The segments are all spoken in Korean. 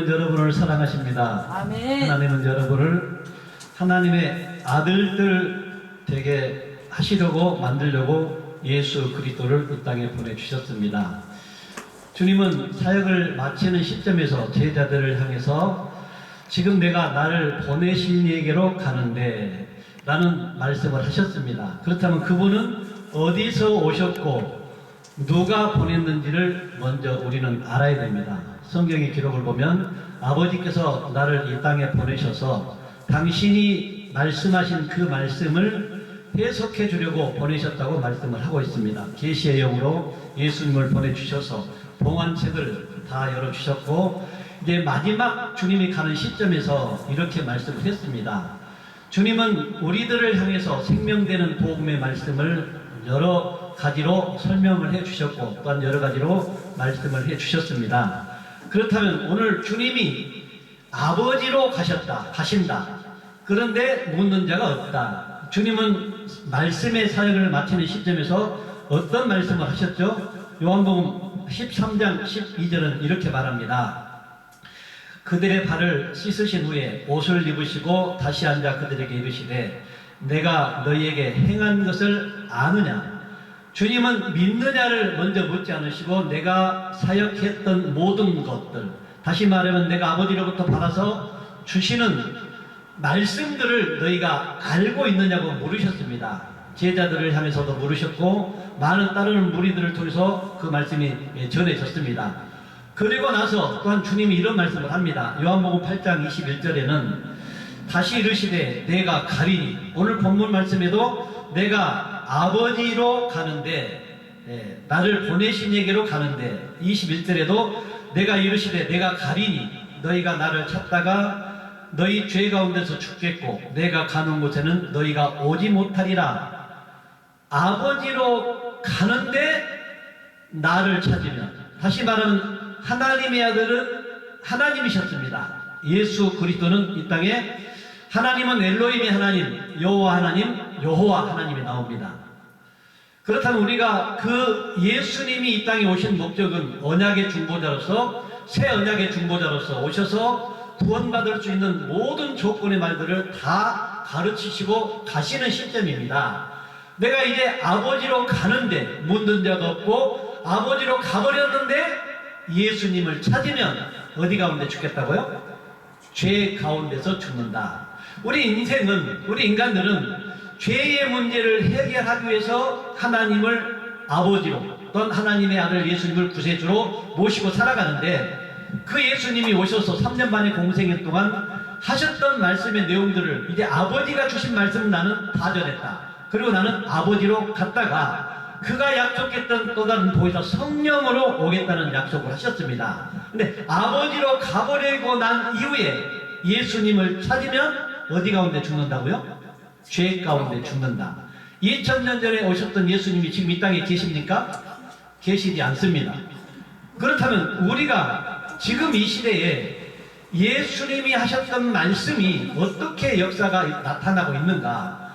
여러분을 사랑하십니다. 아멘. 하나님은 여러분을 하나님의 아들들 되게 하시려고 만들려고 예수 그리스도를 이 땅에 보내주셨습니다. 주님은 사역을 마치는 시점에서 제자들을 향해서 지금 내가 나를 보내신 이에게로 가는데 라는 말씀을 하셨습니다. 그렇다면 그분은 어디서 오셨고 누가 보냈는지를 먼저 우리는 알아야 됩니다. 성경의 기록을 보면 아버지께서 나를 이 땅에 보내셔서 당신이 말씀하신 그 말씀을 해석해 주려고 보내셨다고 말씀을 하고 있습니다. 계시의 영으로 예수님을 보내주셔서 봉안책을 다 열어주셨고 이제 마지막 주님이 가는 시점에서 이렇게 말씀을 했습니다. 주님은 우리들을 향해서 생명되는 복음의 말씀을 여러 가지로 설명을 해 주셨고 또한 여러 가지로 말씀을 해 주셨습니다. 그렇다면 오늘 주님이 아버지로 가신다. 그런데 묻는 자가 없다. 주님은 말씀의 사역을 마치는 시점에서 어떤 말씀을 하셨죠? 요한복음 13장 12절은 이렇게 말합니다. 그들의 발을 씻으신 후에 옷을 입으시고 다시 앉아 그들에게 이르시되 내가 너희에게 행한 것을 아느냐? 주님은 믿느냐를 먼저 묻지 않으시고 내가 사역했던 모든 것들, 다시 말하면 내가 아버지로부터 받아서 주시는 말씀들을 너희가 알고 있느냐고 물으셨습니다. 제자들을 향해서도 물으셨고 많은 따르는 무리들을 통해서 그 말씀이 전해졌습니다. 그리고 나서 또한 주님이 이런 말씀을 합니다. 요한복음 8장 21절에는 다시 이르시되 내가 가리니, 오늘 본문 말씀에도 내가 아버지로 가는데 나를 보내신 에게로 가는데 21절에도 내가 이르시되 내가 가리니 너희가 나를 찾다가 너희 죄 가운데서 죽겠고 내가 가는 곳에는 너희가 오지 못하리라. 아버지로 가는데 나를 찾으면, 다시 말하면 하나님의 아들은 하나님이셨습니다. 예수 그리스도는 이 땅에 하나님은 엘로힘의 하나님, 여호와 하나님, 여호와 하나님이 나옵니다. 그렇다면 우리가 그 예수님이 이 땅에 오신 목적은 언약의 중보자로서, 새 언약의 중보자로서 오셔서 구원받을 수 있는 모든 조건의 말들을 다 가르치시고 가시는 시점입니다. 내가 이제 아버지로 가는데 묻는 자가 없고 아버지로 가버렸는데 예수님을 찾으면 어디 가운데 죽겠다고요? 죄 가운데서 죽는다. 우리 인생은, 우리 인간들은 죄의 문제를 해결하기 위해서 하나님을 아버지로 또는 하나님의 아들 예수님을 구세주로 모시고 살아가는데 그 예수님이 오셔서 3년 반의 공생애 동안 하셨던 말씀의 내용들을 이제 아버지가 주신 말씀을 나는 다 전했다. 그리고 나는 아버지로 갔다가 그가 약속했던 또 다른 보혜사 성령으로 오겠다는 약속을 하셨습니다. 근데 아버지로 가버리고 난 이후에 예수님을 찾으면 어디 가운데 죽는다고요? 죄 가운데 죽는다. 2000년 전에 오셨던 예수님이 지금 이 땅에 계십니까? 계시지 않습니다. 그렇다면 우리가 지금 이 시대에 예수님이 하셨던 말씀이 어떻게 역사가 나타나고 있는가?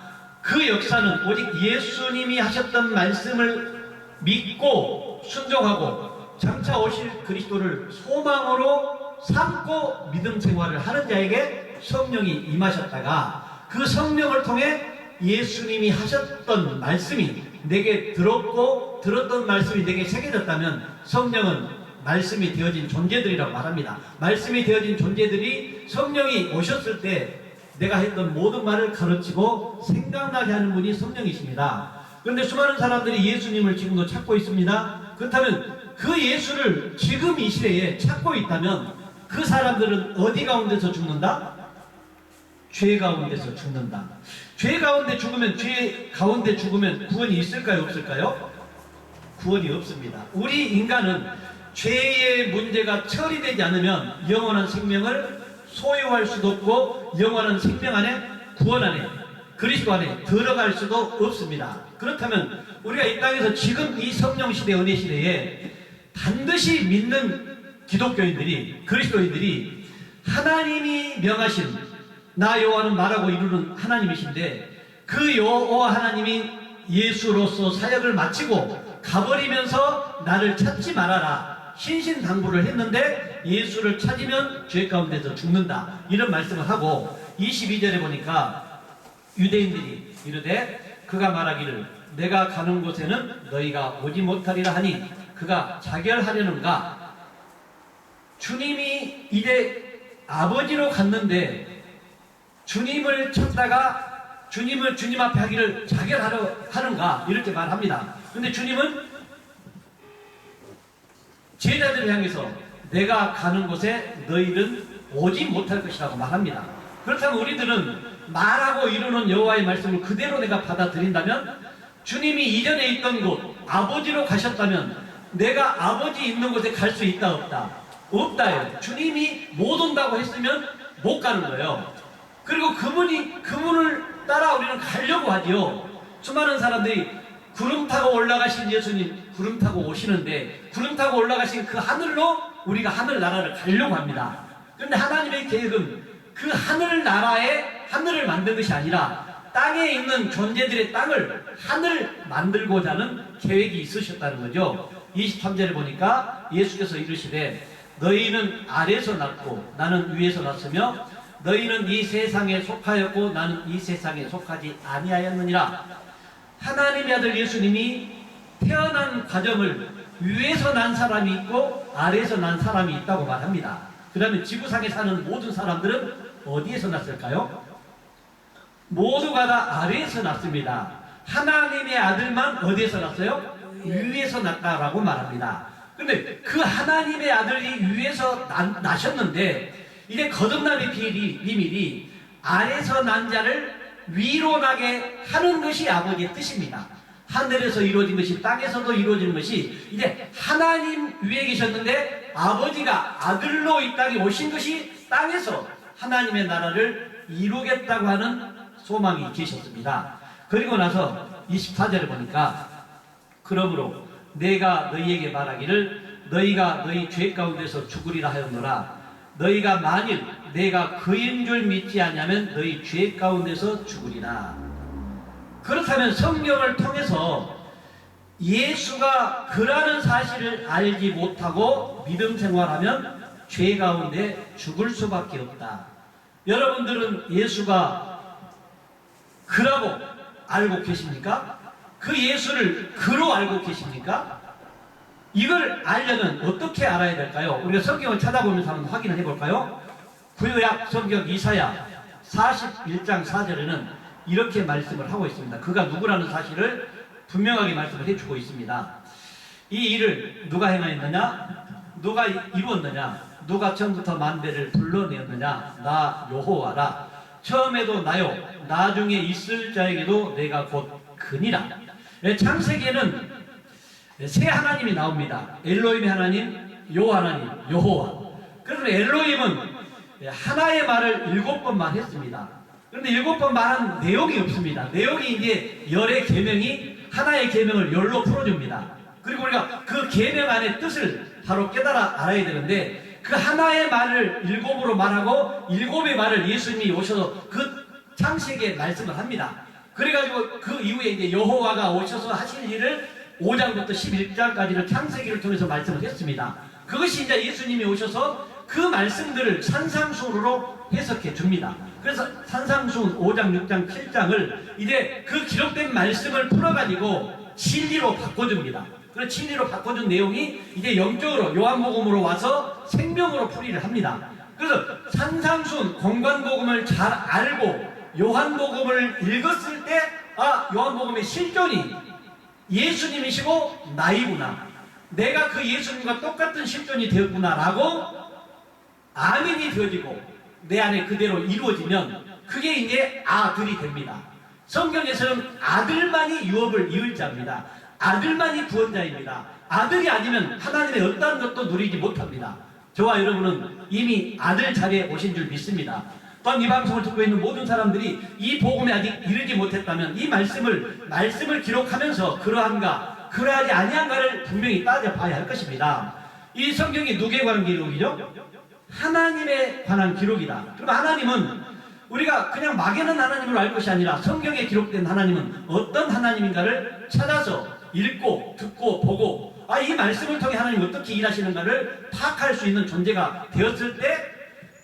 그 역사는 오직 예수님이 하셨던 말씀을 믿고 순종하고 장차 오실 그리스도를 소망으로 삼고 믿음 생활을 하는 자에게 성령이 임하셨다가 그 성령을 통해 예수님이 하셨던 말씀이 내게 들었고 들었던 말씀이 내게 새겨졌다면 성령은 말씀이 되어진 존재들이라고 말합니다. 말씀이 되어진 존재들이 성령이 오셨을 때 내가 했던 모든 말을 가르치고 생각나게 하는 분이 성령이십니다. 그런데 수많은 사람들이 예수님을 지금도 찾고 있습니다. 그렇다면 그 예수를 지금 이 시대에 찾고 있다면 그 사람들은 어디 가운데서 죽는다? 죄 가운데서 죽는다. 죄 가운데 죽으면, 죄 가운데 죽으면 구원이 있을까요? 없을까요? 구원이 없습니다. 우리 인간은 죄의 문제가 처리되지 않으면 영원한 생명을 소유할 수도 없고 영원한 생명 안에, 구원 안에, 그리스도 안에 들어갈 수도 없습니다. 그렇다면 우리가 이 땅에서 지금 이 성령 시대, 은혜 시대에 반드시 믿는 기독교인들이, 그리스도인들이 하나님이 명하신, 나 여호와는 말하고 이루는 하나님이신데 그 여호와 하나님이 예수로서 사역을 마치고 가버리면서 나를 찾지 말아라. 신신당부를 했는데 예수를 찾으면 죄 가운데서 죽는다, 이런 말씀을 하고 22절에 보니까 유대인들이 이르되 그가 말하기를 내가 가는 곳에는 너희가 오지 못하리라 하니 그가 자결하려는가. 주님이 이제 아버지로 갔는데 주님을 찾다가 주님을 주님 앞에 하기를 자결하려 하는가, 이렇게 말합니다. 근데 주님은 제자들을 향해서 내가 가는 곳에 너희는 오지 못할 것이라고 말합니다. 그렇다면 우리들은 말하고 이루는 여호와의 말씀을 그대로 내가 받아들인다면, 주님이 이전에 있던 곳 아버지로 가셨다면 내가 아버지 있는 곳에 갈 수 있다 없다? 없다요. 주님이 못 온다고 했으면 못 가는 거예요. 그리고 그분을 따라 우리는 가려고 하지요. 수많은 사람들이 구름 타고 올라가신 예수님, 구름 타고 오시는데 구름 타고 올라가신 그 하늘로 우리가 하늘나라를 가려고 합니다. 그런데 하나님의 계획은 그 하늘나라에 하늘을 만든 것이 아니라 땅에 있는 존재들의 땅을 하늘 만들고자 하는 계획이 있으셨다는 거죠. 23절에 보니까 예수께서 이르시되 너희는 아래에서 났고 나는 위에서 났으며 너희는 이 세상에 속하였고 나는 이 세상에 속하지 아니하였느니라. 하나님의 아들 예수님이 태어난 과정을 위에서 난 사람이 있고 아래에서 난 사람이 있다고 말합니다. 그러면 지구상에 사는 모든 사람들은 어디에서 났을까요? 모두가 다 아래에서 났습니다. 하나님의 아들만 어디에서 났어요? 위에서 났다라고 말합니다. 그런데 그 하나님의 아들이 위에서 나셨는데 이제 거듭남의 비밀이 아래에서 난 자를 위로 나게 하는 것이 아버지의 뜻입니다. 하늘에서 이루어진 것이 땅에서도 이루어지는 것이, 이제 하나님 위에 계셨는데 아버지가 아들로 이 땅에 오신 것이 땅에서 하나님의 나라를 이루겠다고 하는 소망이 계셨습니다. 그리고 나서 24절에 보니까 그러므로 내가 너희에게 말하기를 너희가 너희 죄 가운데서 죽으리라 하였노라. 너희가 만일 내가 그인 줄 믿지 않으면 너희 죄 가운데서 죽으리라. 그렇다면 성경을 통해서 예수가 그라는 사실을 알지 못하고 믿음 생활하면 죄 가운데 죽을 수밖에 없다. 여러분들은 예수가 그라고 알고 계십니까? 그 예수를 그로 알고 계십니까? 이걸 알려면 어떻게 알아야 될까요? 우리가 성경을 찾아보면서 한번 확인을 해볼까요? 구약 성경 이사야 41장 4절에는 이렇게 말씀을 하고 있습니다. 그가 누구라는 사실을 분명하게 말씀을 해주고 있습니다. 이 일을 누가 행하였느냐? 누가 이루었느냐? 누가 처음부터 만대를 불러내었느냐? 나 여호와라. 처음에도 나요, 나중에 있을 자에게도 내가 곧 그니라. 창세기에는 세 하나님이 나옵니다. 엘로힘의 하나님, 요 하나님, 여호와. 그런데 엘로힘은 하나의 말을 7번만 했습니다. 그런데 7번 말한 내용이 없습니다. 내용이 이제 열의 계명이 하나의 계명을 열로 풀어줍니다. 그리고 우리가 그 계명 안의 뜻을 바로 깨달아 알아야 되는데, 그 하나의 말을 7으로 말하고 7의 말을 예수님이 오셔서 그 창세기에 말씀을 합니다. 그래가지고 그 이후에 이제 여호와가 오셔서 하실 일을 5장부터 11장까지를 창세기를 통해서 말씀을 했습니다. 그것이 이제 예수님이 오셔서 그 말씀들을 산상수훈으로 해석해 줍니다. 그래서 산상수훈 5장, 6장, 7장을 이제 그 기록된 말씀을 풀어가지고 진리로 바꿔줍니다. 그 진리로 바꿔준 내용이 이제 영적으로 요한복음으로 와서 생명으로 풀이를 합니다. 그래서 산상수훈 공관복음을 잘 알고 요한복음을 읽었을 때, 아, 요한복음의 실존이 예수님이시고 나이구나, 내가 그 예수님과 똑같은 실존이 되었구나 라고 아멘이 되어지고 내 안에 그대로 이루어지면 그게 이제 아들이 됩니다. 성경에서는 아들만이 유업을 이을 자입니다. 아들만이 구원자입니다. 아들이 아니면 하나님의 어떠한 것도 누리지 못합니다. 저와 여러분은 이미 아들 자리에 오신 줄 믿습니다. 또한 이 방송을 듣고 있는 모든 사람들이 이 복음에 아직 이르지 못했다면 이 말씀을 기록하면서 그러한가 그러하지 아니한가를 분명히 따져봐야 할 것입니다. 이 성경이 누구에 관한 기록이죠? 하나님에 관한 기록이다. 그럼 하나님은 우리가 그냥 막연한 하나님으로 알 것이 아니라 성경에 기록된 하나님은 어떤 하나님인가를 찾아서 읽고 듣고 보고, 이 말씀을 통해 하나님 어떻게 일하시는가를 파악할 수 있는 존재가 되었을 때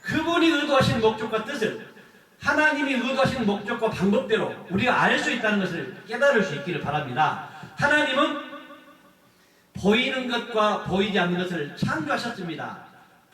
그분이 의도하신 목적과 뜻을 하나님이 의도하신 목적과 방법대로 우리가 알 수 있다는 것을 깨달을 수 있기를 바랍니다. 하나님은 보이는 것과 보이지 않는 것을 창조하셨습니다.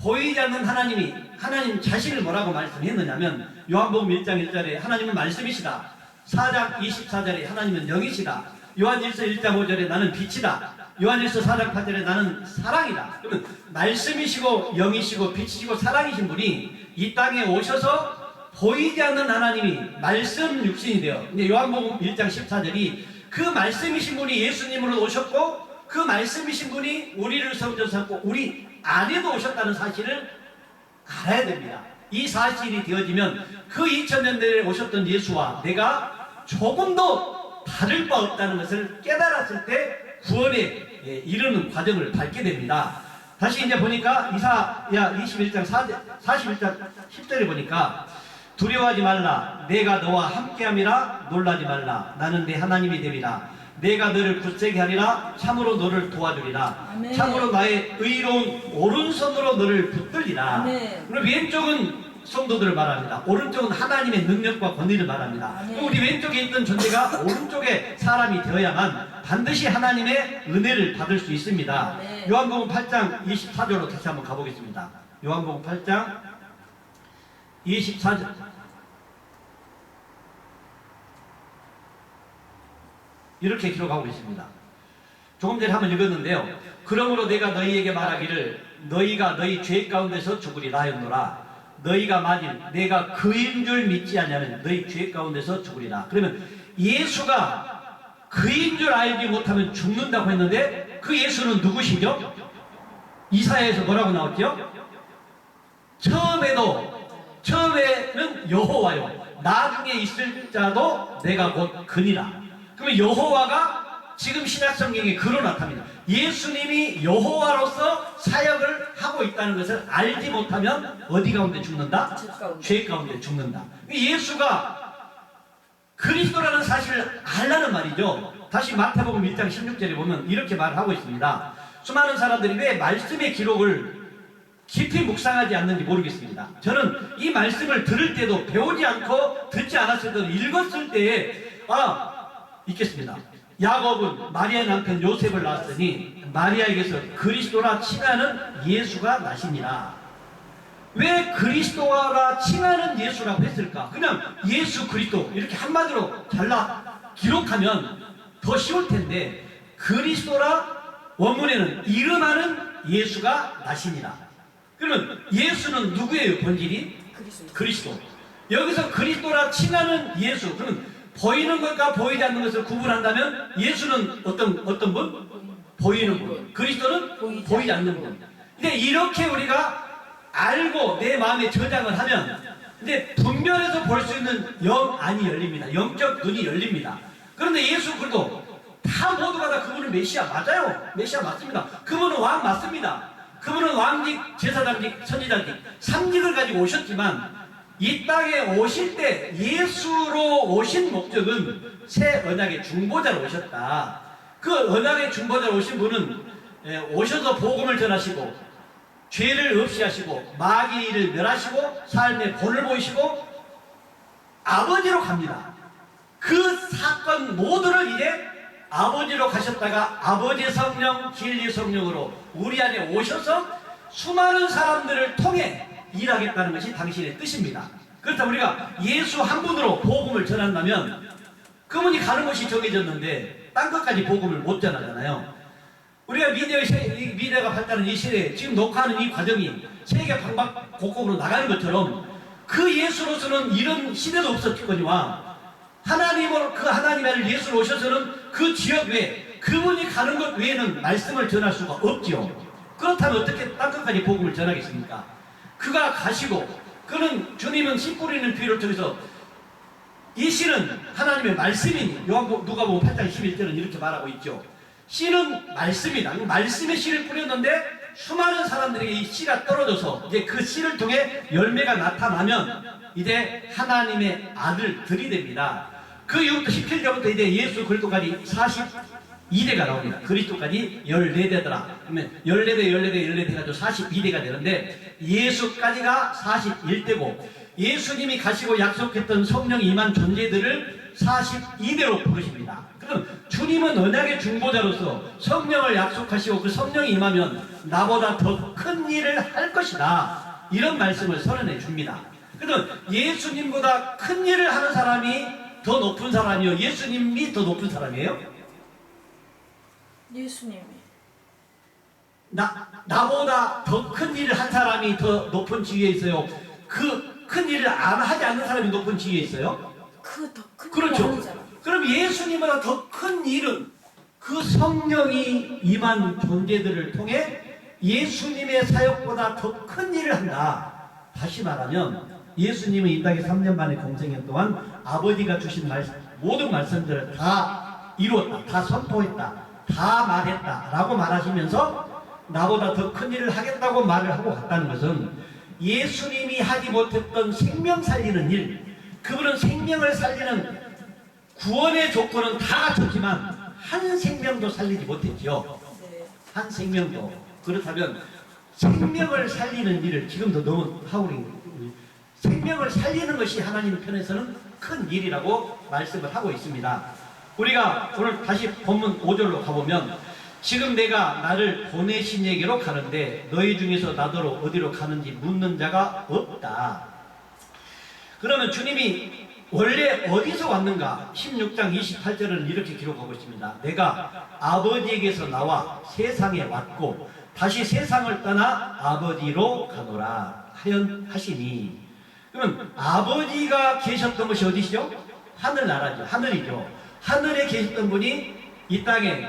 보이지 않는 하나님이 하나님 자신을 뭐라고 말씀했느냐면 요한복음 1장 1절에 하나님은 말씀이시다. 4장 24절에 하나님은 영이시다. 요한일서 1장 5절에 나는 빛이다. 요한일서 4장 8절에 나는 사랑이다. 그러면 말씀이시고 영이시고 빛이시고 사랑이신 분이 이 땅에 오셔서 보이지 않는 하나님이 말씀 육신이 되어, 근데 요한복음 1장 14절이 그 말씀이신 분이 예수님으로 오셨고 그 말씀이신 분이 우리를 성전 삼고 우리 안에도 오셨다는 사실을 알아야 됩니다. 이 사실이 되어지면 그 2000년 전에 오셨던 예수와 내가 조금도 다를 바 없다는 것을 깨달았을 때 구원에 이르는 과정을 밟게 됩니다. 다시 이제 보니까 이사야 21장 41장 10절에 보니까 두려워하지 말라. 내가 너와 함께함이라. 놀라지 말라. 나는 내 하나님이 되리라. 내가 너를 굳세게 하리라. 참으로 너를 도와주리라. 아멘. 참으로 나의 의로운 오른손으로 너를 붙들리라. 아멘. 그리고 왼쪽은 성도들을 말합니다. 오른쪽은 하나님의 능력과 권위를 말합니다. 아멘. 우리 왼쪽에 있던 존재가 오른쪽에 사람이 되어야만 반드시 하나님의 은혜를 받을 수 있습니다. 아멘. 요한복음 8장 24절로 다시 한번 가보겠습니다. 요한복음 8장 24절. 이렇게 기록하고 있습니다. 조금 전에 한번 읽었는데요. 그러므로 내가 너희에게 말하기를 너희가 너희 죄 가운데서 죽으리라 하였노라. 너희가 만일 내가 그인 줄 믿지 않냐면 너희 죄 가운데서 죽으리라. 그러면 예수가 그인 줄 알지 못하면 죽는다고 했는데 그 예수는 누구시죠? 이사야에서 뭐라고 나왔죠? 처음에는 여호와요. 나중에 있을 자도 내가 곧 그니라. 그러면 여호와가 지금 신약성경에 그로 나타납니다. 예수님이 여호와로서 사역을 하고 있다는 것을 알지 못하면 어디 가운데 죽는다? 죄 가운데 죽는다. 예수가 그리스도라는 사실을 알라는 말이죠. 다시 마태복음 1장 16절에 보면 이렇게 말하고 있습니다. 수많은 사람들이 왜 말씀의 기록을 깊이 묵상하지 않는지 모르겠습니다. 저는 이 말씀을 들을 때도 배우지 않고 듣지 않았을 때도 읽었을 때에 있겠습니다. 야곱은 마리아의 남편 요셉을 낳았으니 마리아에게서 그리스도라 칭하는 예수가 나시니라. 왜 그리스도라 칭하는 예수라고 했을까? 그냥 예수 그리스도 이렇게 한마디로 잘라 기록하면 더 쉬울 텐데 그리스도라 원문에는 이름하는 예수가 나시니라. 그러면 예수는 누구예요? 본질이? 그리스도. 여기서 그리스도라 칭하는 예수. 그러면 보이는 것과 보이지 않는 것을 구분한다면 예수는 어떤 분? 보이는 분. 그리스도는 보이지 않는 분. 이제 이렇게 우리가 알고 내 마음에 저장을 하면 이제 분별해서 볼 수 있는 안이 열립니다. 영적 눈이 열립니다. 그런데 예수 그리스도 다 모두가 다 그분은 메시아 맞아요. 메시아 맞습니다. 그분은 왕 맞습니다. 그분은 왕직, 제사장직, 선지자직 3직을 가지고 오셨지만 이 땅에 오실 때 예수로 오신 목적은 새 언약의 중보자로 오셨다. 그 언약의 중보자로 오신 분은 오셔서 복음을 전하시고 죄를 없이 하시고 마귀를 멸하시고 삶의 본을 보이시고 아버지로 갑니다. 그 사건 모두를 이제 아버지로 가셨다가 아버지 성령, 진리 성령으로 우리 안에 오셔서 수많은 사람들을 통해 일하겠다는 것이 당신의 뜻입니다. 그렇다면 우리가 예수 한 분으로 복음을 전한다면 그분이 가는 곳이 정해졌는데 딴 것까지 복음을 못 전하잖아요. 우리가 미디어가 발달하는 이 시대에 지금 녹화하는 이 과정이 세계 방방곡곡으로 나가는 것처럼 그 예수로서는 이런 시대도 없었거니와 하나님으로 그 하나님의 아들 예수로 오셔서는 그 지역 외에 그분이 가는 것 외에는 말씀을 전할 수가 없지요. 그렇다면 어떻게 딴 것까지 복음을 전하겠습니까? 그가 가시고 그는 주님은 씨 뿌리는 비유를 통해서 이 씨는 하나님의 말씀이니 누가복음 8장 11절은 이렇게 말하고 있죠. 씨는 말씀이다. 말씀의 씨를 뿌렸는데 수많은 사람들에게 이 씨가 떨어져서 이제 그 씨를 통해 열매가 나타나면 이제 하나님의 아들들이 됩니다. 그 이후부터 17절부터 이제 예수 그리스도까지 42대가 나옵니다. 그리스도까지 14대더라. 그러면 14 해가지고 42대가 되는데 예수까지가 41대고 예수님이 가시고 약속했던 성령 임한 존재들을 42대로 부르십니다. 그럼 주님은 언약의 중보자로서 성령을 약속하시고 그 성령이 임하면 나보다 더 큰 일을 할 것이다. 이런 말씀을 선언해 줍니다. 그럼 예수님보다 큰 일을 하는 사람이 더 높은 사람이요? 예수님이 더 높은 사람이에요? 예수님이. 나보다 더 큰 일을 한 사람이 더 높은 지위에 있어요? 그 큰 일을 하지 않는 사람이 높은 지위에 있어요? 그 더 큰 그렇죠. 하는 사람. 그럼 예수님보다 더 큰 일은 그 성령이 임한 존재들을 통해 예수님의 사역보다 더 큰 일을 한다. 다시 말하면 예수님은 이 땅에 3년 만에 공생년 동안 아버지가 주신 모든 말씀들을 다 이루었다, 다 선포했다, 다 말했다 라고 말하시면서 나보다 더 큰 일을 하겠다고 말을 하고 갔다는 것은 예수님이 하지 못했던 생명 살리는 일, 그분은 생명을 살리는 구원의 조건은 다 갖췄지만 한 생명도 살리지 못했지요. 네. 한 생명도. 그렇다면 생명을 살리는 일을 지금도 너무 하우리 생명을 살리는 것이 하나님 편에서는 큰 일이라고 말씀을 하고 있습니다. 우리가 오늘 다시 본문 5절로 가보면 지금 내가 나를 보내신 에게로 가는데 너희 중에서 나더러 어디로 가는지 묻는 자가 없다. 그러면 주님이 원래 어디서 왔는가? 16장 28절은 이렇게 기록하고 있습니다. 내가 아버지에게서 나와 세상에 왔고 다시 세상을 떠나 아버지로 가노라 하시니, 그러면 아버지가 계셨던 것이 어디시죠? 하늘나라죠. 하늘이죠. 하늘에 계셨던 분이 이 땅에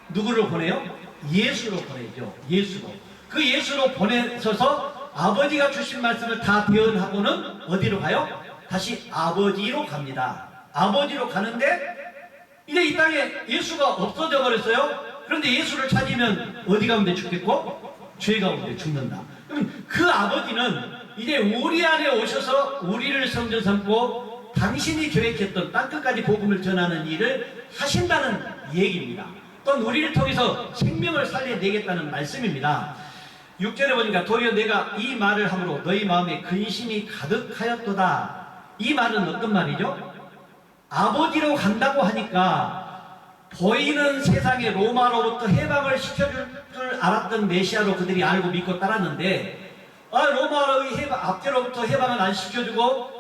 누구를 보내요? 예수로 보내죠. 예수로. 그 예수로 보내셔서 아버지가 주신 말씀을 다 대언하고는 어디로 가요? 다시 아버지로 갑니다. 아버지로 가는데 이제 이 땅에 예수가 없어져 버렸어요. 그런데 예수를 찾으면 어디 가운데 죽겠고? 죄 가운데 죽는다. 그럼 그 아버지는 이제 우리 안에 오셔서 우리를 성전 삼고 당신이 계획했던 땅끝까지 복음을 전하는 일을 하신다는 얘기입니다. 또한 우리를 통해서 생명을 살려내겠다는 말씀입니다. 6절에 보니까 도리어 내가 이 말을 함으로 너희 마음에 근심이 가득하였도다. 이 말은 어떤 말이죠? 아버지로 간다고 하니까 보이는 세상에 로마로부터 해방을 시켜줄 줄 알았던 메시아로 그들이 알고 믿고 따랐는데 로마의 압제로부터 해방을 안 시켜주고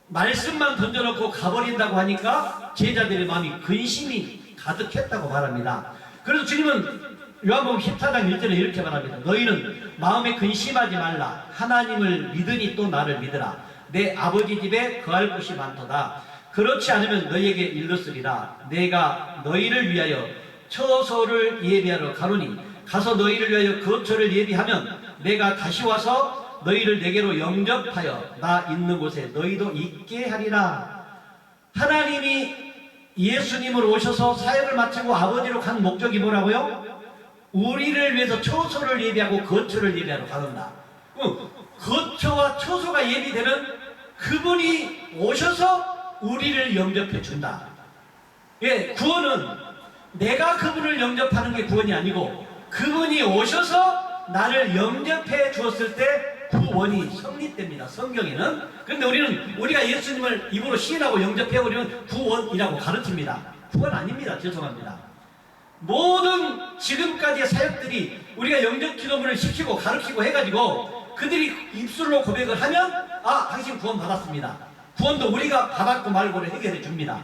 말씀만 던져놓고 가버린다고 하니까 제자들의 마음이 근심이 가득했다고 말합니다. 그래서 주님은 요한복음 14장 1절에 이렇게 말합니다. 너희는 마음에 근심하지 말라. 하나님을 믿으니 또 나를 믿으라. 내 아버지 집에 거할 곳이 많도다. 그렇지 않으면 너희에게 일렀으리라. 내가 너희를 위하여 처소를 예비하러 가노니 가서 너희를 위하여 거처를 예비하면 내가 다시 와서 너희를 내게로 영접하여 나 있는 곳에 너희도 있게 하리라. 하나님이 예수님으로 오셔서 사역을 마치고 아버지로 간 목적이 뭐라고요? 우리를 위해서 처소를 예비하고 거처를 예비하러 가는다. 거처와 처소가 예비되면 그분이 오셔서 우리를 영접해 준다. 예, 구원은 내가 그분을 영접하는 게 구원이 아니고 그분이 오셔서 나를 영접해 주었을 때 구원이 성립됩니다. 성경에는. 그런데 우리가 예수님을 입으로 시인하고 영접해 버리면 구원이라고 가르칩니다. 구원 아닙니다. 죄송합니다. 모든 지금까지의 사역들이 우리가 영접 기도문을 시키고 가르치고 해가지고 그들이 입술로 고백을 하면 당신 구원 받았습니다. 구원도 우리가 받았고 말고를 해결해 줍니다.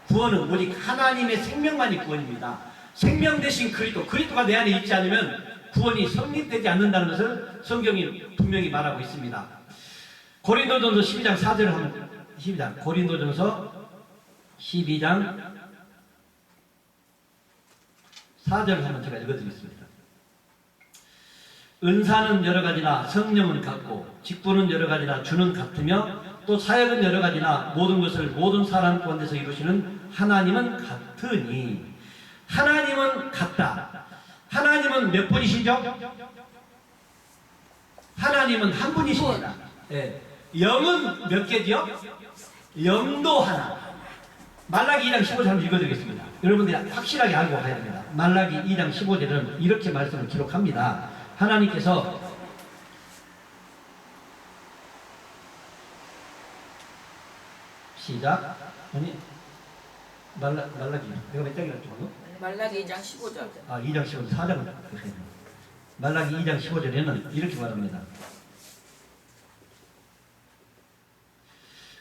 구원은 오직 하나님의 생명만이 구원입니다. 생명 대신 그리스도가 내 안에 있지 않으면 구원이 성립되지 않는다는 것을 성경이 분명히 말하고 있습니다. 고린도전서 12장 4절을 하면 고린도전서 12장 4절을 한번 제가 읽어드리겠습니다. 은사는 여러 가지나 성령은 같고 직분은 여러 가지나 주는 같으며 또 사역은 여러 가지나 모든 것을 모든 사람 가운데서 이루시는 하나님은 같으니. 하나님은 같다. 하나님은 몇 분이시죠? 하나님은 한 분이십니다. 예. 영은 몇 개지요? 영도 하나. 말라기 2장 15절 한번 읽어드리겠습니다. 여러분들이 확실하게 알고 가야 됩니다. 말라기 2장 15절은 이렇게 말씀을 기록합니다. 하나님께서 시작. 아니 말라기 내가 몇 장이라 했죠? 말라기 2장 15절. 2장 15절 4장 말라기 2장 15절에는 이렇게 말합니다.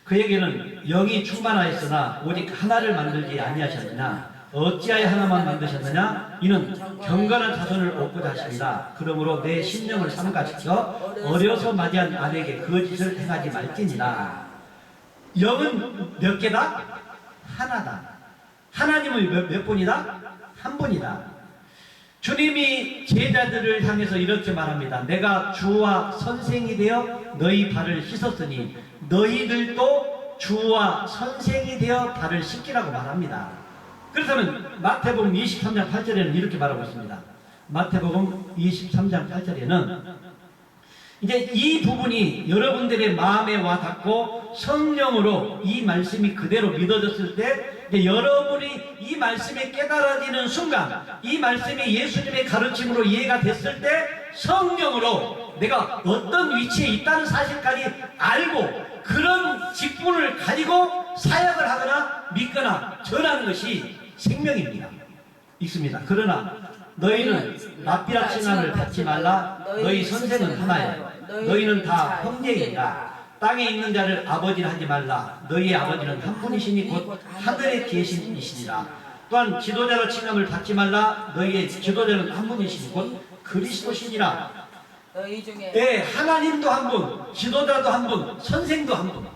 그에게는 영이 충만하였으나 오직 하나를 만들지 아니하셨느냐 어찌하여 하나만 만드셨느냐 이는 경건한 자손을 얻고자 하십니다. 그러므로 내 심령을 삼가시켜 어려서 맞이한 아내에게 거짓을 행하지 말지니라. 영은 몇 개다? 하나다. 하나님은 몇 분이다? 한 분이다. 주님이 제자들을 향해서 이렇게 말합니다. 내가 주와 선생이 되어 너희 발을 씻었으니 너희들도 주와 선생이 되어 발을 씻기라고 말합니다. 그렇다면 마태복음 23장 8절에는 이렇게 말하고 있습니다. 마태복음 23장 8절에는 이제 이 부분이 여러분들의 마음에 와 닿고 성령으로 이 말씀이 그대로 믿어졌을 때 이제 여러분이 이 말씀이 깨달아지는 순간 이 말씀이 예수님의 가르침으로 이해가 됐을 때 성령으로 내가 어떤 위치에 있다는 사실까지 알고 그런 직분을 가지고 사역을 하거나 믿거나 전하는 것이 생명입니다. 있습니다. 그러나 너희는 납비라 칭함을 받지 말라. 너희 선생은 하나요. 너희는 다 형제이다. 땅에 있는 자를 아버지라 하지 말라. 너희의 아버지는 한 분이시니 곧 하늘에 계신 이시니라. 또한 지도자로 칭함을 받지 말라. 너희의 지도자는 한 분이시니 곧 그리스도시니라. 너희 중에 하나님도 한 분, 지도자도 한 분, 선생도 한 분.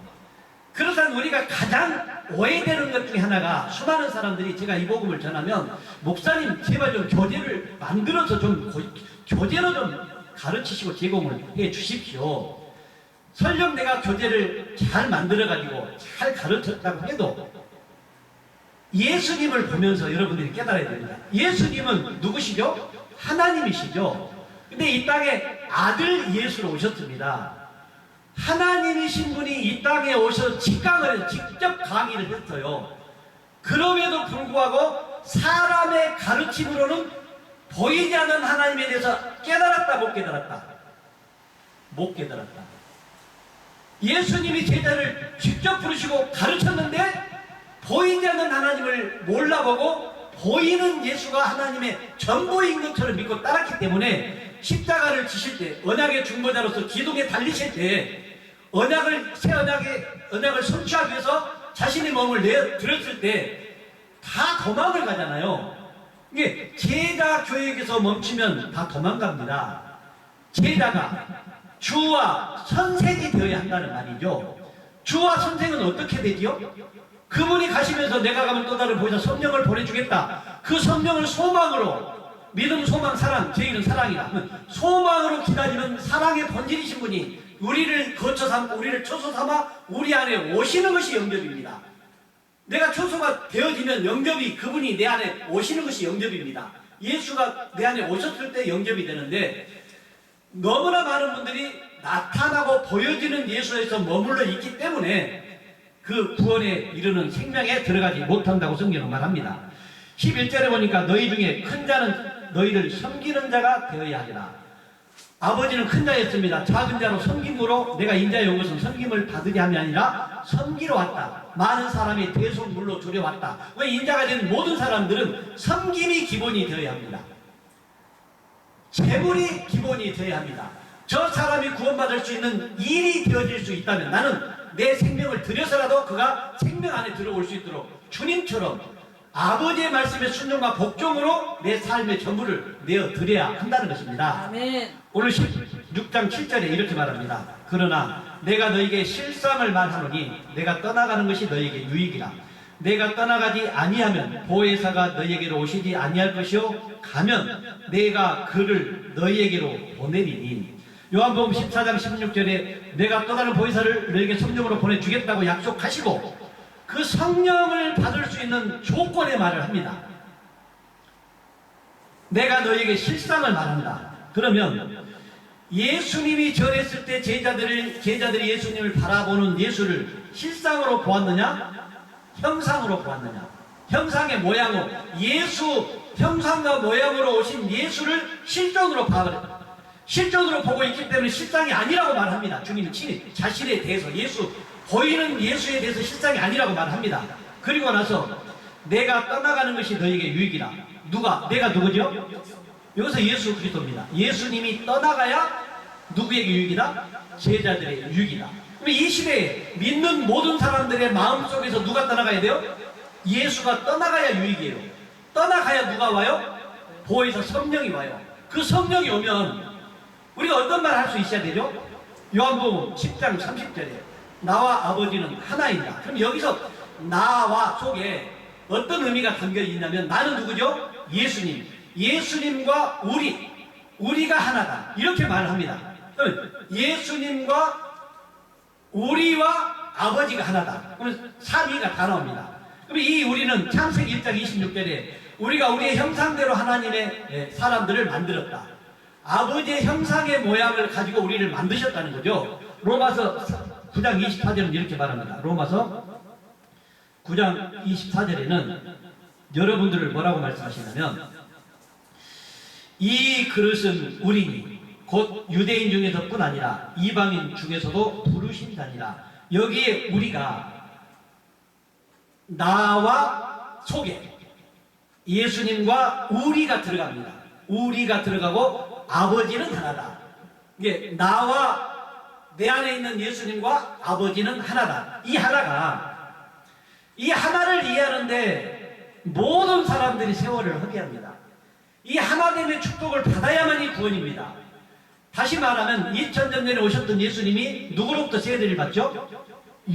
그렇다면 우리가 가장 오해되는 것 중에 하나가 수많은 사람들이 제가 이 복음을 전하면 목사님 제발 좀 교재를 만들어서 좀 교재로 좀 가르치시고 제공을 해 주십시오. 설령 내가 교재를 잘 만들어 가지고 잘 가르쳤다고 해도 예수님을 보면서 여러분들이 깨달아야 됩니다. 예수님은 누구시죠? 하나님이시죠. 근데 이 땅에 아들 예수로 오셨습니다. 하나님이신 분이 이 땅에 오셔서 직강을 직접 강의를 했어요. 그럼에도 불구하고 사람의 가르침으로는 보이지 않는 하나님에 대해서 깨달았다 못 깨달았다? 못 깨달았다. 예수님이 제자를 직접 부르시고 가르쳤는데 보이지 않는 하나님을 몰라보고 보이는 예수가 하나님의 전부인 것처럼 믿고 따랐기 때문에 십자가를 지실 때 언약의 중보자로서 기둥에 달리실 때 새 언약을 성취하기 위해서 자신의 몸을 내어드렸을 때 다 도망을 가잖아요. 이게 제자 교육에서 멈추면 다 도망갑니다. 제자가 주와 선생이 되어야 한다는 말이죠. 주와 선생은 어떻게 되지요? 그분이 가시면서 내가 가면 또 다른 보이사 성령을 보내주겠다. 그 성령을 소망으로 믿음, 소망, 사랑, 제1은 사랑이다. 소망으로 기다리는 사랑의 본질이신 분이 우리를 거쳐 삼고 우리를 초소 삼아 우리 안에 오시는 것이 영접입니다. 내가 초소가 되어지면 영접이 그분이 내 안에 오시는 것이 영접입니다. 예수가 내 안에 오셨을 때 영접이 되는데 너무나 많은 분들이 나타나고 보여지는 예수에서 머물러 있기 때문에 그 구원에 이르는 생명에 들어가지 못한다고 성경은 말합니다. 11절에 보니까 너희 중에 큰 자는 너희를 섬기는 자가 되어야 하리라. 아버지는 큰 자였습니다. 작은 자로 섬김으로 내가 인자에 온 것은 섬김을 받으리 함이 아니라 섬기러 왔다. 많은 사람이 대속물로 들여왔다. 왜 인자가 된 모든 사람들은 섬김이 기본이 되어야 합니다. 재물이 기본이 되어야 합니다. 저 사람이 구원받을 수 있는 일이 되어질 수 있다면 나는 내 생명을 들여서라도 그가 생명 안에 들어올 수 있도록 주님처럼 아버지의 말씀에 순종과 복종으로 내 삶의 전부를 내어드려야 한다는 것입니다. 아멘. 오늘 16장 7절에 이렇게 말합니다. 그러나 내가 너에게 실상을 말하노니 내가 떠나가는 것이 너에게 유익이라. 내가 떠나가지 아니하면 보혜사가 너희에게로 오시지 아니할 것이요 가면 내가 그를 너희에게로 보내리니. 요한복음 14장 16절에 내가 또 다른 보혜사를 너희에게 성령으로 보내주겠다고 약속하시고 그 성령을 받을 수 있는 조건의 말을 합니다. 내가 너희에게 실상을 말한다. 그러면 예수님이 전했을 때 제자들이 예수님을 바라보는 예수를 실상으로 보았느냐? 형상으로 보았느냐? 형상의 모양으로 예수 형상과 모양으로 오신 예수를 실존으로 보고 있기 때문에 실상이 아니라고 말합니다. 주님이 친히 자신에 대해서 보이는 예수에 대해서 실상이 아니라고 말합니다. 그리고 나서 내가 떠나가는 것이 너에게 유익이라. 내가 누구죠? 여기서 예수 그리스도입니다. 예수님이 떠나가야 누구에게 유익이다? 제자들의 유익이다. 그럼 이 시대에 믿는 모든 사람들의 마음속에서 누가 떠나가야 돼요? 예수가 떠나가야 유익이에요. 떠나가야 누가 와요? 보혜사 성령이 와요. 그 성령이 오면 우리가 어떤 말을 할 수 있어야 되죠? 요한복음 10장 30절에 나와 아버지는 하나이다. 그럼 여기서 나와 속에 어떤 의미가 담겨 있냐면 나는 누구죠? 예수님. 예수님과 우리가 하나다. 이렇게 말을 합니다. 그러면 예수님과 우리와 아버지가 하나다. 그러면 삼위가 다 나옵니다. 그럼 이 우리는 창세기 1장 26절에 우리가 우리의 형상대로 하나님의 사람들을 만들었다. 아버지의 형상의 모양을 가지고 우리를 만드셨다는 거죠. 로마서 9장 24절은 이렇게 말합니다. 로마서 9장 24절에는 여러분들을 뭐라고 말씀하시냐면 이 그릇은 우리니 곧 유대인 중에서뿐 아니라 이방인 중에서도 부르신 자니라. 여기에 우리가 나와 속에 예수님과 우리가 들어갑니다. 우리가 들어가고 아버지는 하나다. 이게 나와 내 안에 있는 예수님과 아버지는 하나다. 이 하나를 이해하는데 모든 사람들이 세월을 허비합니다. 이 하나됨의 축복을 받아야만이 구원입니다. 다시 말하면 2000년 전에 오셨던 예수님이 누구로부터 세례를 받죠?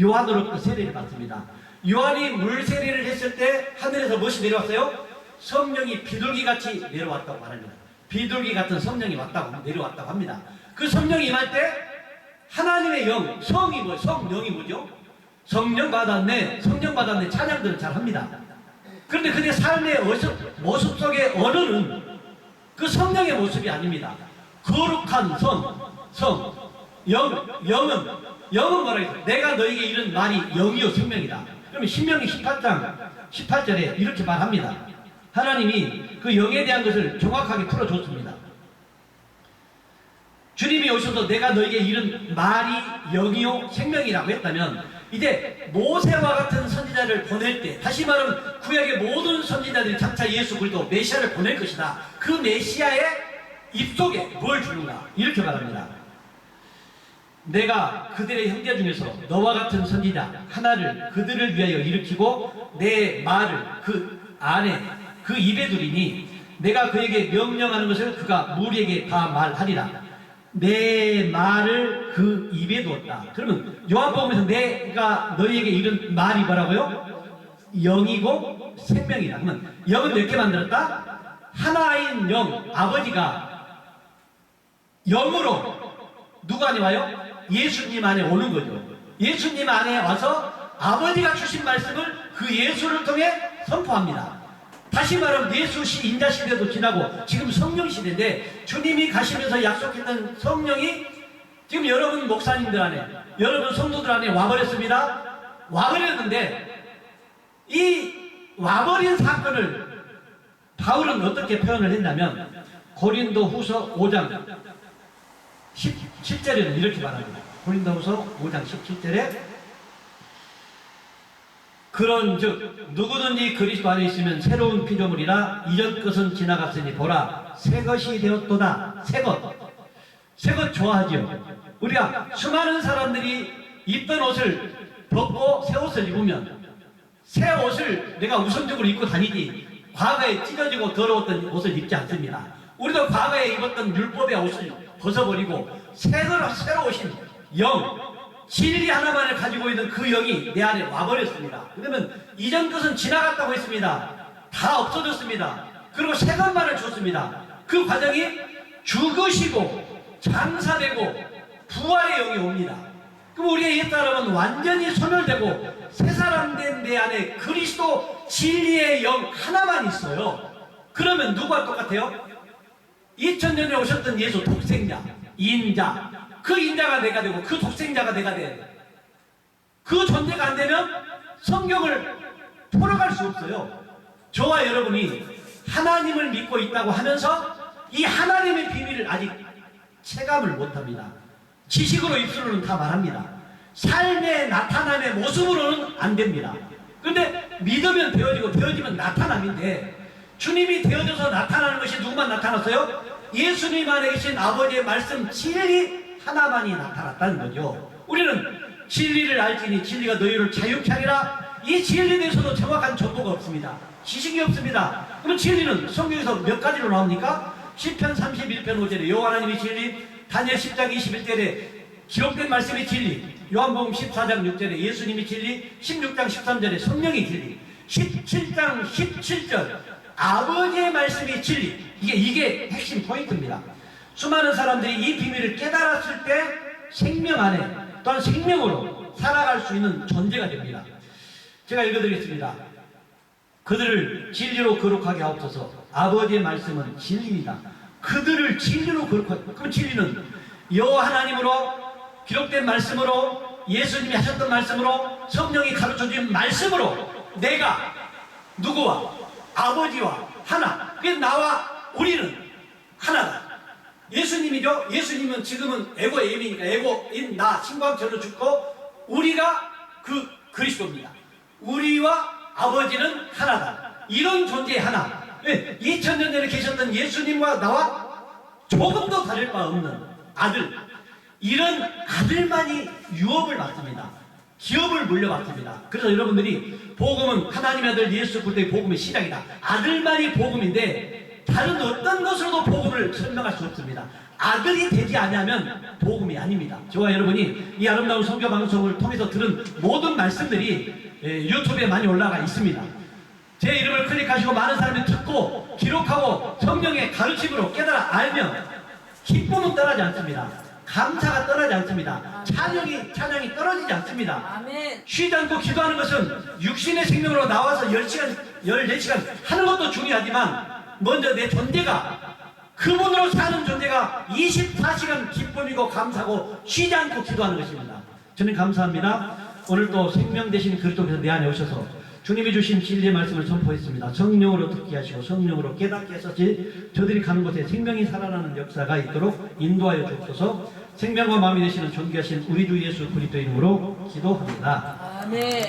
요한으로부터 세례를 받습니다. 요한이 물 세례를 했을 때 하늘에서 무엇이 내려왔어요? 성령이 비둘기같이 내려왔다고 말합니다. 비둘기 같은 성령이 내려왔다고 합니다. 그 성령이 임할 때 하나님의 영, 성령이 뭐죠? 성령 받았네 찬양들을 잘 합니다. 그런데 그의 삶의 모습 속의 언어는 그 성령의 모습이 아닙니다. 거룩한 영은 뭐라 해서 내가 너에게 이른 말이 영이요 생명이다. 그러면 신명기 18장 18절에 이렇게 말합니다. 하나님이 그 영에 대한 것을 정확하게 풀어줬습니다. 주님이 오셔서 내가 너에게 이른 말이 영이요 생명이라고 했다면 이제 모세와 같은 선지자를 보낼 때 다시 말하면 구약의 모든 선지자들이 장차 예수 그리스도 메시아를 보낼 것이다. 그 메시아의 입속에 뭘 주는가? 이렇게 말합니다. 내가 그들의 형제 중에서 너와 같은 선지자 하나를 그들을 위하여 일으키고 내 말을 그 안에 그 입에 두리니 내가 그에게 명령하는 것을 그가 무리에게 다 말하리라. 내 말을 그 입에 두었다. 그러면 요한복음에서 내가 너희에게 이른 말이 뭐라고요? 영이고 생명이다. 그러면 영은 몇 개 만들었다? 하나인 영, 아버지가 영으로 누구 안에 와요? 예수님 안에 오는 거죠. 예수님 안에 와서 아버지가 주신 말씀을 그 예수를 통해 선포합니다. 다시 말하면 예수 인자 시대도 지나고 지금 성령 시대인데 주님이 가시면서 약속했던 성령이 지금 여러분 목사님들 안에 여러분 성도들 안에 와버렸습니다. 와버렸는데 이 와버린 사건을 바울은 어떻게 표현을 했냐면 고린도 후서 5장 17절에는 이렇게 말합니다. 고린도 후서 5장 17절에 그런즉 누구든지 그리스도 안에 있으면 새로운 피조물이라 이전 것은 지나갔으니 보라 새 것이 되었도다. 새 것 좋아하죠. 우리가 수많은 사람들이 입던 옷을 벗고 새 옷을 입으면 새 옷을 내가 우선적으로 입고 다니지 과거에 찢어지고 더러웠던 옷을 입지 않습니다. 우리도 과거에 입었던 율법의 옷을 벗어버리고 새로 오신 영 진리 하나만을 가지고 있는 그 영이 내 안에 와버렸습니다. 그러면 이전 것은 지나갔다고 했습니다. 다 없어졌습니다. 그리고 새 것만을 줬습니다. 그 과정이 죽으시고 장사되고 부활의 영이 옵니다. 그럼 우리의 옛 사람은 완전히 소멸되고 새 사람 된 내 안에 그리스도 진리의 영 하나만 있어요. 그러면 누구와 똑같아요? 2000년에 오셨던 예수 독생자, 인자, 그 인자가 내가 되고 그 독생자가 내가 돼. 그 존재가 안 되면 성경을 풀어갈 수 없어요. 저와 여러분이 하나님을 믿고 있다고 하면서 이 하나님의 비밀을 아직 체감을 못합니다. 지식으로 입술로는 다 말합니다. 삶의 나타남의 모습으로는 안 됩니다. 그런데 믿으면 되어지고 되어지면 나타남인데, 주님이 되어져서 나타나는 것이 누구만 나타났어요? 예수님 안에 계신 아버지의 말씀 진리 하나만이 나타났다는 거죠. 우리는 진리를 알지니 진리가 너희를 자유케 하리라. 이 진리에 대해서도 정확한 정보가 없습니다. 지식이 없습니다. 그럼 진리는 성경에서 몇 가지로 나옵니까? 시편 31편 5절에 여호와 하나님이 진리, 다니엘 10장 21절에 기록된 말씀이 진리, 요한복음 14장 6절에 예수님이 진리, 16장 13절에 성령이 진리, 17장 17절 아버지의 말씀이 진리. 이게 핵심 포인트입니다. 수많은 사람들이 이 비밀을 깨달았을 때 생명 안에 또한 생명으로 살아갈 수 있는 존재가 됩니다. 제가 읽어드리겠습니다. 그들을 진리로 거룩하게 하옵소서. 아버지의 말씀은 진리입니다. 그들을 진리로 거룩하게. 그럼 진리는 여호와 하나님으로 기록된 말씀으로 예수님이 하셨던 말씀으로 성령이 가르쳐준 말씀으로 내가 누구와 아버지와 하나. 그래서 나와 우리는 하나다. 예수님이죠. 예수님은 지금은 에고 에임이니까 에고인 나 신광처럼 죽고 우리가 그 그리스도입니다. 우리와 아버지는 하나다. 이런 존재의 하나. 2000년 전에 계셨던 예수님과 나와 조금도 다를 바 없는 아들. 이런 아들만이 유업을 받습니다. 기업을 물려받습니다. 그래서 여러분들이 복음은 하나님의 아들 예수 그리스도의 복음의 시작이다. 아들만이 복음인데 다른 어떤 것으로도 복음을 설명할 수 없습니다. 아들이 되지 않으면 복음이 아닙니다. 저와 여러분이 이 아름다운 선교 방송을 통해서 들은 모든 말씀들이 유튜브에 많이 올라가 있습니다. 제 이름을 클릭하시고 많은 사람이 듣고 기록하고 성령의 가르침으로 깨달아 알면 기쁨은 떠나지 않습니다. 감사가 떠나지 않습니다. 찬양이 떨어지지 않습니다. 아멘. 쉬지 않고 기도하는 것은 육신의 생명으로 나와서 10시간, 14시간 하는 것도 중요하지만 먼저 내 존재가 그분으로 사는 존재가 24시간 기쁨이고 감사하고 쉬지 않고 기도하는 것입니다. 저는 감사합니다. 오늘 또 생명 되신 그리스도께서 내 안에 오셔서 주님이 주신 진리의 말씀을 선포했습니다. 성령으로 듣게 하시고 성령으로 깨닫게 하셔서 저들이 가는 곳에 생명이 살아나는 역사가 있도록 인도하여 주옵소서. 생명과 마음이 되시는 존귀하신 우리 주 예수 그리스도 이름으로 기도합니다. 아멘.